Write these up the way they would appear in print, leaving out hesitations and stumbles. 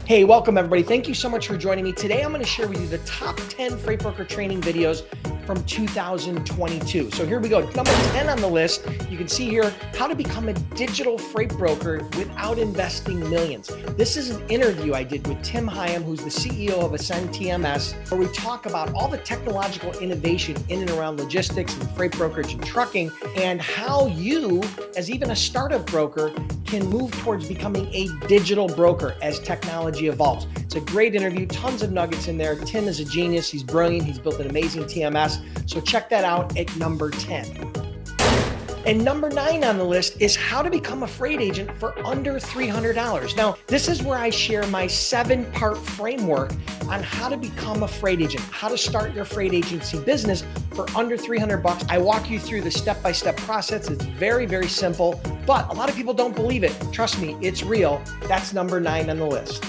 Hey, welcome everybody. Thank you so much for joining me. Today I'm going to share with you the top 10 freight broker training videos from 2022. So here we go. Number 10 on the list, you can see here how to become a digital freight broker without investing millions. This is an interview I did with Tim Hyam, who's the CEO of Ascend TMS, where we talk about all the technological innovation in and around logistics and freight brokerage and trucking, and how you, as even a startup broker, can move towards becoming a digital broker as technology evolves. It's a great interview, tons of nuggets in there. Tim is a genius. He's brilliant. He's built an amazing TMS. So check that out at number 10. And number 9 on the list is how to become a freight agent for under $300. Now, this is where I share my 7-part framework on how to become a freight agent, how to start your freight agency business for under $300. I walk you through the step-by-step process. It's very, very simple, but a lot of people don't believe it. Trust me, it's real. That's number 9 on the list.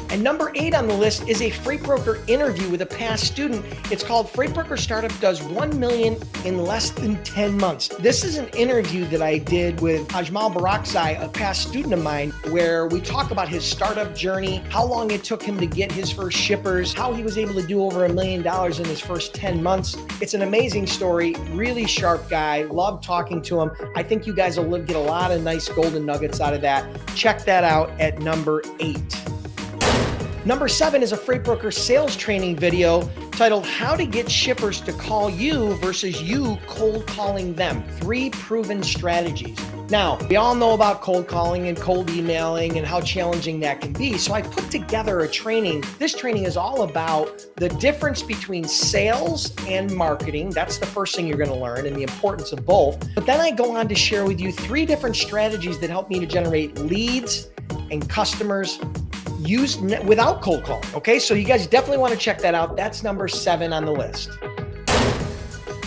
And number 8 on the list is a freight broker interview with a past student. It's called Freight Broker Startup Does 1 Million in Less Than 10 Months. This is an interview that I did with Ajmal Barakzai, a past student of mine, where we talk about his startup journey, how long it took him to get his first shippers, how he was able to do over $1 million in his first 10 months. It's an amazing story, really sharp guy, love talking to him. I think you guys will get a lot of nice golden nuggets out of that. Check that out at number 8. Number 7 is a freight broker sales training video titled How to Get Shippers to Call You versus You Cold Calling Them. 3 proven strategies. Now, we all know about cold calling and cold emailing and how challenging that can be. So I put together a training. This training is all about the difference between sales and marketing. That's the first thing you're going to learn, and the importance of both. But then I go on to share with you 3 different strategies that help me to generate leads and customers used without cold calling. Okay, so you guys definitely want to check that out. That's number 7 on the list.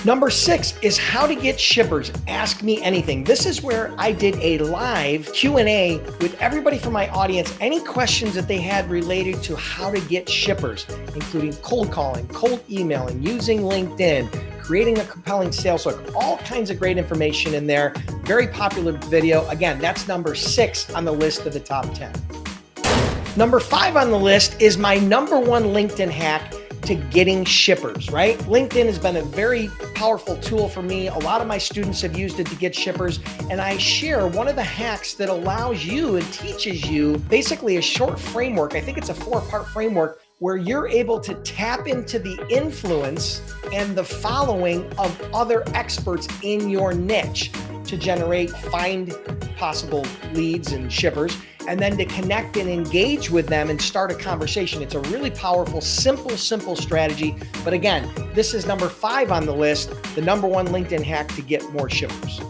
Number 6 is how to get shippers. Ask me anything. This is where I did a live Q&A with everybody from my audience. Any questions that they had related to how to get shippers, including cold calling, cold emailing, using LinkedIn, creating a compelling sales hook, all kinds of great information in there. Very popular video. Again, that's number 6 on the list of the top 10. Number 5 on the list is my number 1 LinkedIn hack to getting shippers, right? LinkedIn has been a very powerful tool for me. A lot of my students have used it to get shippers, and I share one of the hacks that allows you and teaches you basically a short framework. I think it's a 4-part framework where you're able to tap into the influence and the following of other experts in your niche to find possible leads and shippers, and then to connect and engage with them and start a conversation. It's a really powerful, simple strategy. But again, this is number 5 on the list, the number 1 LinkedIn hack to get more shippers.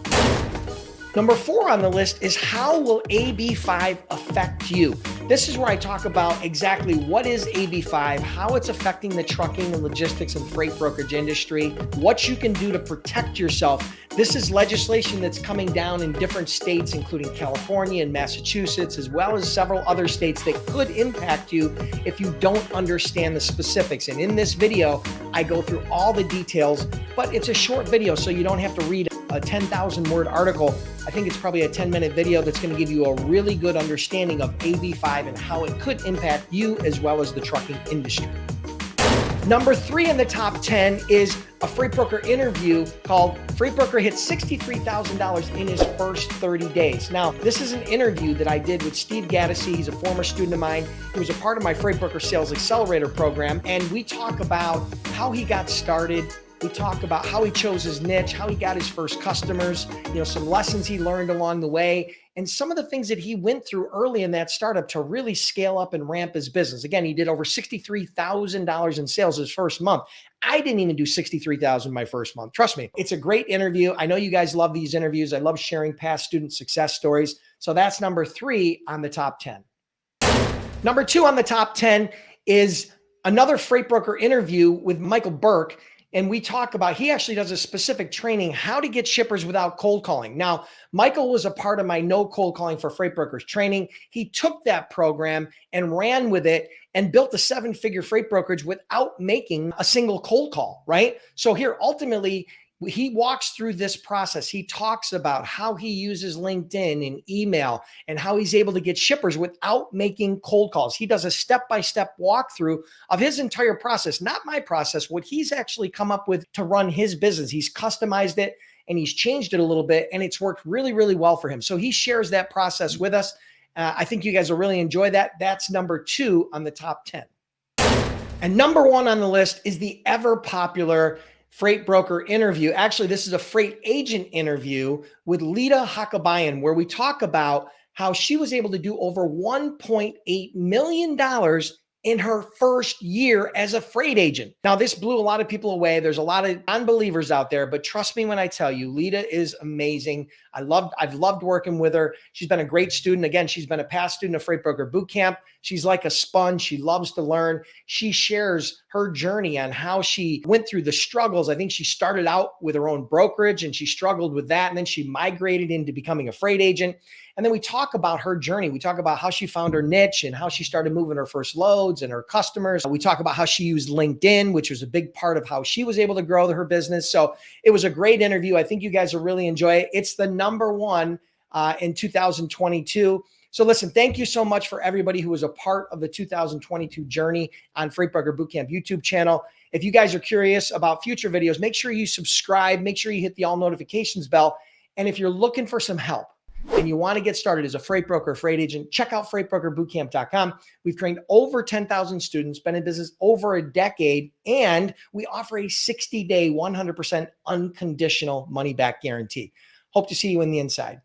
Number 4 on the list is how will AB5 affect you? This is where I talk about exactly what is AB5, how it's affecting the trucking and logistics and freight brokerage industry, what you can do to protect yourself. This is legislation that's coming down in different states, including California and Massachusetts, as well as several other states that could impact you if you don't understand the specifics. And in this video, I go through all the details, but it's a short video, so you don't have to read a 10,000 word article. I think it's probably a 10-minute video that's going to give you a really good understanding of AB5 and how it could impact you as well as the trucking industry. Number 3 in the top 10 is a freight broker interview called Freight Broker Hit $63,000 in his first 30 days. Now, this is an interview that I did with Steve Gaddisy. He's a former student of mine. He was a part of my Freight Broker Sales Accelerator program. And we talk about how he got started. We talk about how he chose his niche, how he got his first customers, some lessons he learned along the way, and some of the things that he went through early in that startup to really scale up and ramp his business. Again, he did over $63,000 in sales his first month. I didn't even do $63,000 my first month. Trust me, it's a great interview. I know you guys love these interviews. I love sharing past student success stories. So that's number 3 on the top 10. Number 2 on the top 10 is another freight broker interview with Michael Burke. And we talk about, he actually does a specific training, how to get shippers without cold calling. Now, Michael was a part of my no cold calling for freight brokers training. He took that program and ran with it and built a 7-figure freight brokerage without making a single cold call, right? So here, ultimately, He walks through this process. He talks about how he uses LinkedIn and email and how he's able to get shippers without making cold calls. He does a step-by-step walkthrough of his entire process, not my process, what he's actually come up with to run his business. He's customized it and he's changed it a little bit, and it's worked really, really well for him. So he shares that process with us. I think you guys will really enjoy that. That's number 2 on the top 10. And number 1 on the list is the ever popular freight broker interview. Actually, this is a freight agent interview with Lita Hakabayan, where we talk about how she was able to do over $1.8 million in her first year as a freight agent. Now, this blew a lot of people away. There's a lot of unbelievers out there, but trust me when I tell you, Lita is amazing. I've loved working with her. She's been a great student. Again, she's been a past student of Freight Broker Bootcamp. She's like a sponge. She loves to learn. She shares her journey on how she went through the struggles. I think she started out with her own brokerage and she struggled with that. And then she migrated into becoming a freight agent. And then we talk about her journey. We talk about how she found her niche and how she started moving her first loads and her customers. We talk about how she used LinkedIn, which was a big part of how she was able to grow her business. So it was a great interview. I think you guys will really enjoy it. It's the number 1 in 2022. So listen, thank you so much for everybody who was a part of the 2022 journey on Freight Broker Bootcamp YouTube channel. If you guys are curious about future videos, make sure you subscribe, make sure you hit the all notifications bell. And if you're looking for some help and you want to get started as a freight broker, freight agent, check out freightbrokerbootcamp.com. We've trained over 10,000 students, been in business over a decade, and we offer a 60-day, 100% unconditional money-back guarantee. Hope to see you in the inside.